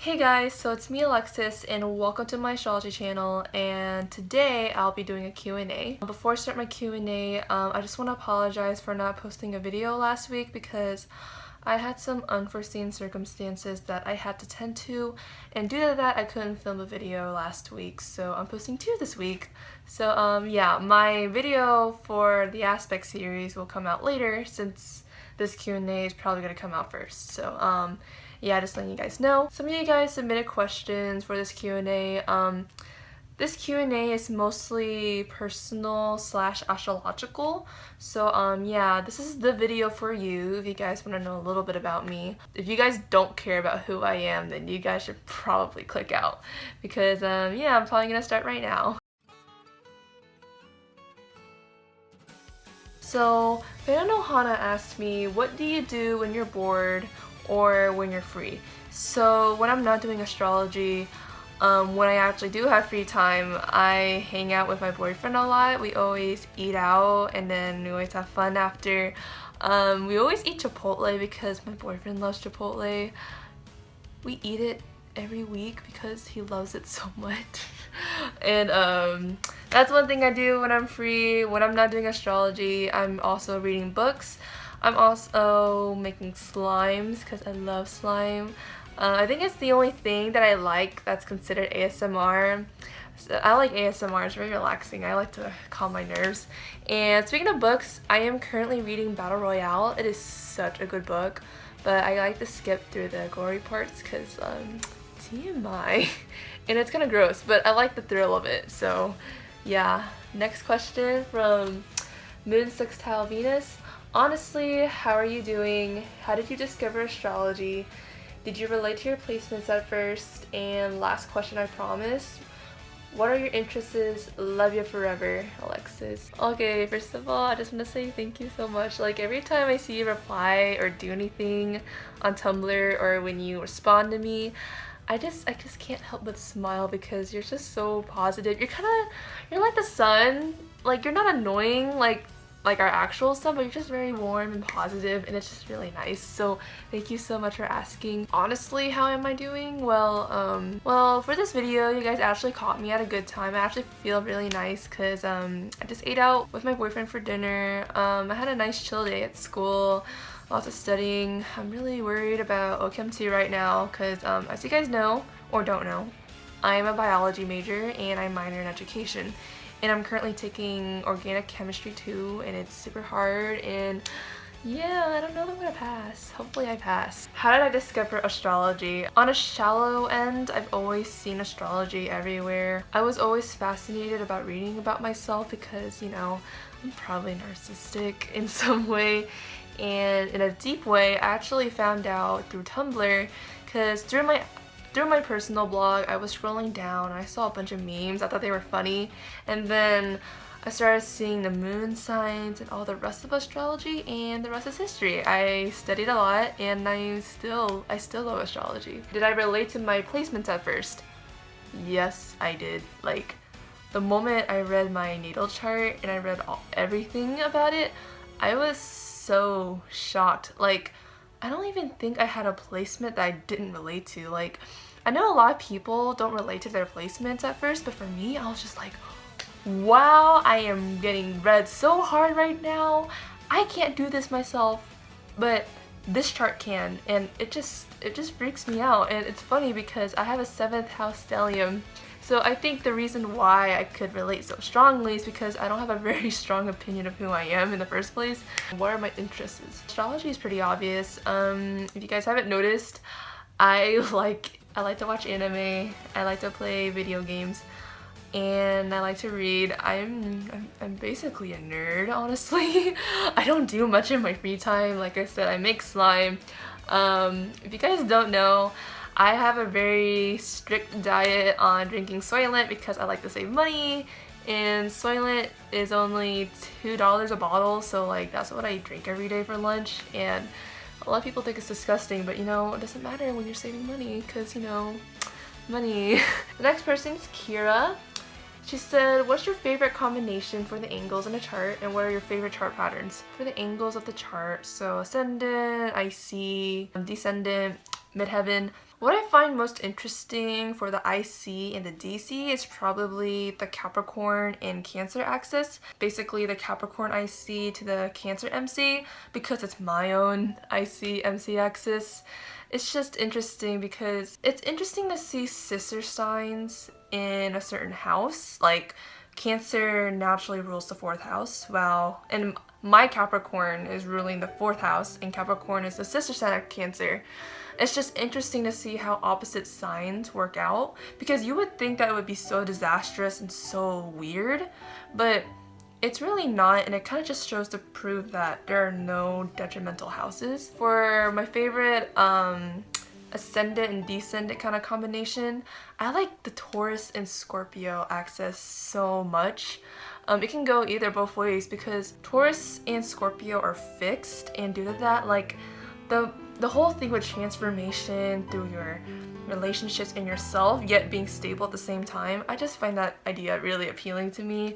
Hey guys, so it's me Alexis and welcome to my astrology channel, and today I'll be doing a Q&A. Before I start my Q&A, I just want to apologize for not posting a video last week because I had some unforeseen circumstances that I had to tend to, and due to that I couldn't film a video last week, so I'm posting 2 this week. So yeah, my video for the aspect series will come out later since this Q&A is probably going to come out first. So yeah, just letting you guys know. Some of you guys submitted questions for this Q&A. This Q&A is mostly personal / astrological. So yeah, this is the video for you if you guys want to know a little bit about me. If you guys don't care about who I am, then you guys should probably click out because yeah, I'm probably gonna start right now. So, Hana asked me, what do you do when you're bored or when you're free? So, when I'm not doing astrology, when I actually do have free time, I hang out with my boyfriend a lot. We always eat out and then we always have fun after. We always eat Chipotle because my boyfriend loves Chipotle. We eat it every week because he loves it so much. And that's one thing I do when I'm free. When I'm not doing astrology, I'm also reading books. I'm also making slimes because I love slime. I think it's the only thing that I like that's considered ASMR. So I like ASMR, it's very relaxing. I like to calm my nerves. And speaking of books, I am currently reading Battle Royale. It is such a good book, but I like to skip through the gory parts because TMI. And it's kind of gross, but I like the thrill of it. So yeah, next question from Moon Sextile Venus. Honestly, how are you doing? How did you discover astrology? Did you relate to your placements at first? And last question, I promise. What are your interests? Love you forever, Alexis. Okay, first of all, I just want to say thank you so much. Like every time I see you reply or do anything on Tumblr or when you respond to me, I just can't help but smile because you're just so positive. You're like the sun. Like you're not annoying like our actual stuff, but you're just very warm and positive, and it's just really nice. So thank you so much for asking. Honestly, how am I doing? Well, for this video, you guys actually caught me at a good time. I actually feel really nice because I just ate out with my boyfriend for dinner. I had a nice chill day at school. Lots of studying. I'm really worried about OChem 2 right now because as you guys know or don't know, I'm a biology major and I minor in education. And I'm currently taking organic chemistry too, and it's super hard, and yeah, I don't know if I'm gonna pass. Hopefully I pass. How did I discover astrology? On a shallow end, I've always seen astrology everywhere. I was always fascinated about reading about myself because, you know, I'm probably narcissistic in some way. And in a deep way, I actually found out through Tumblr because through my personal blog, I was scrolling down and I saw a bunch of memes. I thought they were funny, and then I started seeing the moon signs and all the rest of astrology, and the rest is history. I studied a lot and I still love astrology. Did I relate to my placements at first? Yes, I did. Like the moment I read my natal chart and I read everything about it, I was so shocked. Like I don't even think I had a placement that I didn't relate to. Like, I know a lot of people don't relate to their placements at first, but for me, I was just like, wow, I am getting read so hard right now. I can't do this myself, but this chart can, and it just freaks me out. And it's funny because I have a 7th house stellium. So I think the reason why I could relate so strongly is because I don't have a very strong opinion of who I am in the first place. What are my interests? Astrology is pretty obvious. If you guys haven't noticed, I like to watch anime, I like to play video games, and I like to read. I'm basically a nerd, honestly. I don't do much in my free time. Like I said, I make slime. If you guys don't know, I have a very strict diet on drinking Soylent because I like to save money, and Soylent is only $2 a bottle, so like that's what I drink every day for lunch. And a lot of people think it's disgusting, but you know, it doesn't matter when you're saving money because, you know, money. The next person is Kira. She said, what's your favorite combination for the angles in a chart, and what are your favorite chart patterns? For the angles of the chart, so ascendant, IC, descendant, midheaven. What I find most interesting for the IC and the DC is probably the Capricorn and Cancer axis. Basically the Capricorn IC to the Cancer MC, because it's my own IC MC axis. It's just interesting because it's interesting to see sister signs in a certain house. Like Cancer naturally rules the 4th house, and my Capricorn is ruling the 4th house, and Capricorn is the sister sign of Cancer. It's just interesting to see how opposite signs work out, because you would think that it would be so disastrous and so weird, but it's really not, and it kind of just shows to prove that there are no detrimental houses. For my favorite ascendant and descendant kind of combination, I like the Taurus and Scorpio axis so much. It can go either both ways, because Taurus and Scorpio are fixed, and due to that, like the whole thing with transformation through your relationships and yourself, yet being stable at the same time, I just find that idea really appealing to me.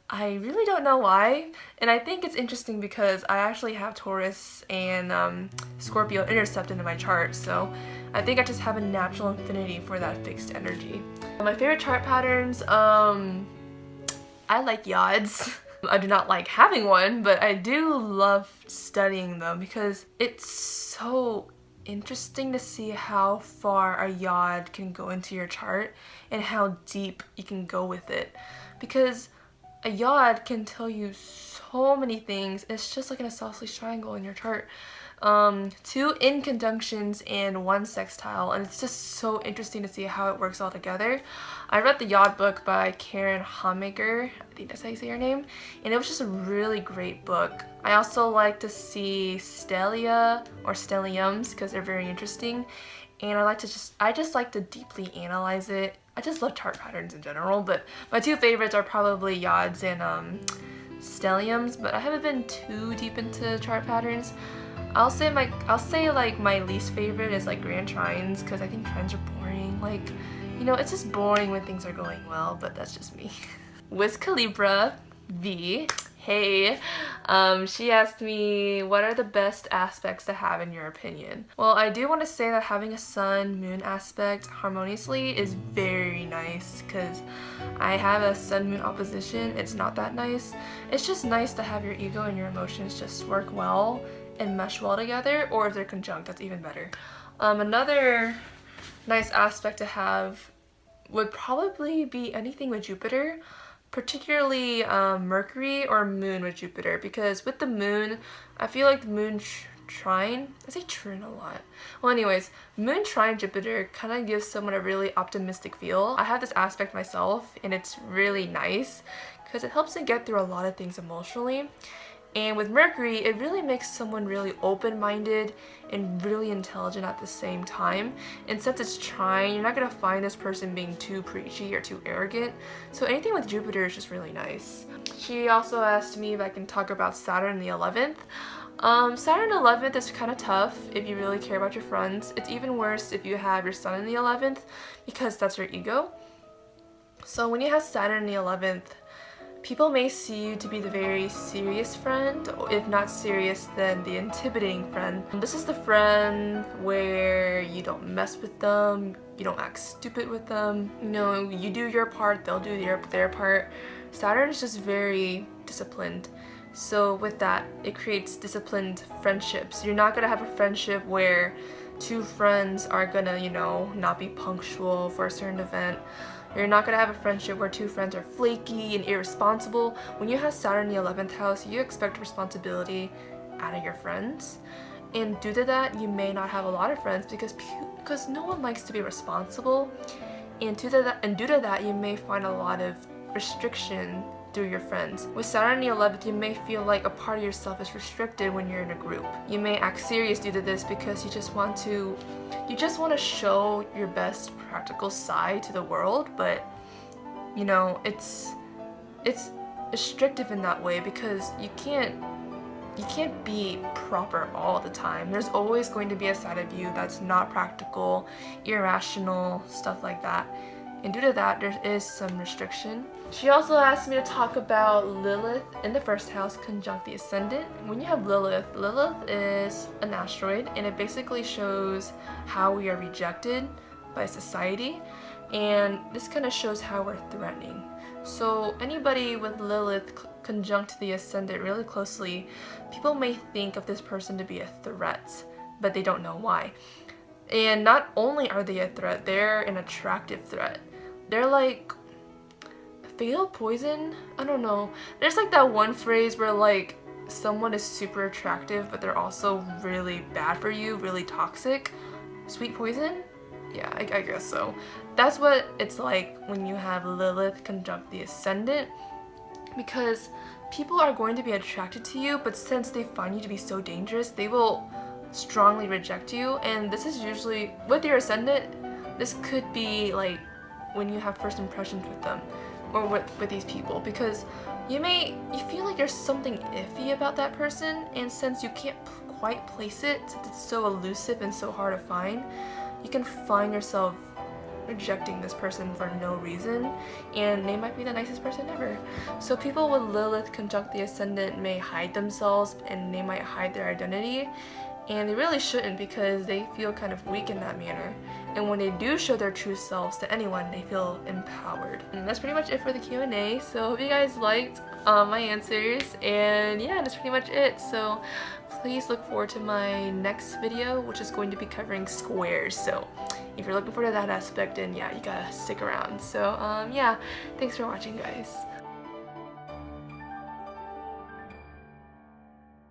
I really don't know why, and I think it's interesting because I actually have Taurus and Scorpio intercepted in my chart, so I think I just have a natural affinity for that fixed energy. My favorite chart patterns, I like yods. I do not like having one, but I do love studying them because it's so interesting to see how far a yod can go into your chart and how deep you can go with it, because a yod can tell you so many things. It's just like an isosceles triangle in your chart. 2 inconjunctions and 1 sextile, and it's just so interesting to see how it works all together. I read the Yod book by Karen Hamaker, I think that's how you say her name, and it was just a really great book. I also like to see stellia or stelliums because they're very interesting, and I just like to deeply analyze it. I just love chart patterns in general, but my 2 favorites are probably yods and stelliums, but I haven't been too deep into chart patterns. I'll say like my least favorite is like grand trines, because I think trines are boring. Like, you know, it's just boring when things are going well, but that's just me. Wiz Calibra V, hey, she asked me, what are the best aspects to have in your opinion? Well, I do want to say that having a sun-moon aspect harmoniously is very nice, because I have a sun-moon opposition. It's not that nice. It's just nice to have your ego and your emotions just work well and mesh well together, or if they're conjunct, that's even better. Another nice aspect to have would probably be anything with Jupiter, particularly Mercury or Moon with Jupiter, because with the Moon, I feel like the Moon trine, I say trine a lot. Well anyways, Moon trine Jupiter kind of gives someone a really optimistic feel. I have this aspect myself, and it's really nice because it helps me get through a lot of things emotionally. And with Mercury, it really makes someone really open-minded and really intelligent at the same time. And since it's trine, you're not going to find this person being too preachy or too arrogant. So anything with Jupiter is just really nice. She also asked me if I can talk about Saturn the 11th. Saturn 11th is kind of tough if you really care about your friends. It's even worse if you have your Sun in the 11th, because that's your ego. So when you have Saturn in the 11th, people may see you to be the very serious friend, or if not serious, then the intimidating friend. This is the friend where you don't mess with them, you don't act stupid with them. You know, you do your part, they'll do their part. Saturn is just very disciplined. So with that, it creates disciplined friendships. You're not gonna have a friendship where 2 friends are gonna, you know, not be punctual for a certain event. You're not going to have a friendship where 2 friends are flaky and irresponsible. When you have Saturn in the 11th house, you expect responsibility out of your friends. And due to that, you may not have a lot of friends because no one likes to be responsible. And due to that, you may find a lot of restriction through your friends. With Saturn in the 11th, you may feel like a part of yourself is restricted when you're in a group. You may act serious due to this because you just want to show your best practical side to the world, but you know, it's restrictive in that way because you can't be proper all the time. There's always going to be a side of you that's not practical, irrational, stuff like that. and due to that there is some restriction. She also asked me to talk about Lilith in the first house conjunct the ascendant. When you have Lilith, Lilith is an asteroid, and it basically shows how we are rejected by society, and this kind of shows how we're threatening. So anybody with Lilith conjunct the ascendant really closely, people may think of this person to be a threat, but they don't know why. And not only are they a threat, they're an attractive threat. They're like fatal poison? I don't know. There's like that one phrase where like someone is super attractive but they're also really bad for you, really toxic. Sweet poison? Yeah, I guess so. That's what it's like when you have Lilith conjunct the ascendant, because people are going to be attracted to you, but since they find you to be so dangerous, they will strongly reject you. And this is usually with your ascendant. This could be like when you have first impressions with them or with these people, because you feel like there's something iffy about that person, and since you can't quite place it, since it's so elusive and so hard to find, you can find yourself rejecting this person for no reason, and they might be the nicest person ever. So people with Lilith conjunct the ascendant may hide themselves, and they might hide their identity, and they really shouldn't, because they feel kind of weak in that manner. And when they do show their true selves to anyone, they feel empowered. And that's pretty much it for the Q&A. So I hope you guys liked my answers, and yeah, that's pretty much it. So please look forward to my next video, which is going to be covering squares. So if you're looking forward to that aspect, then yeah, you gotta stick around. So yeah, thanks for watching, guys.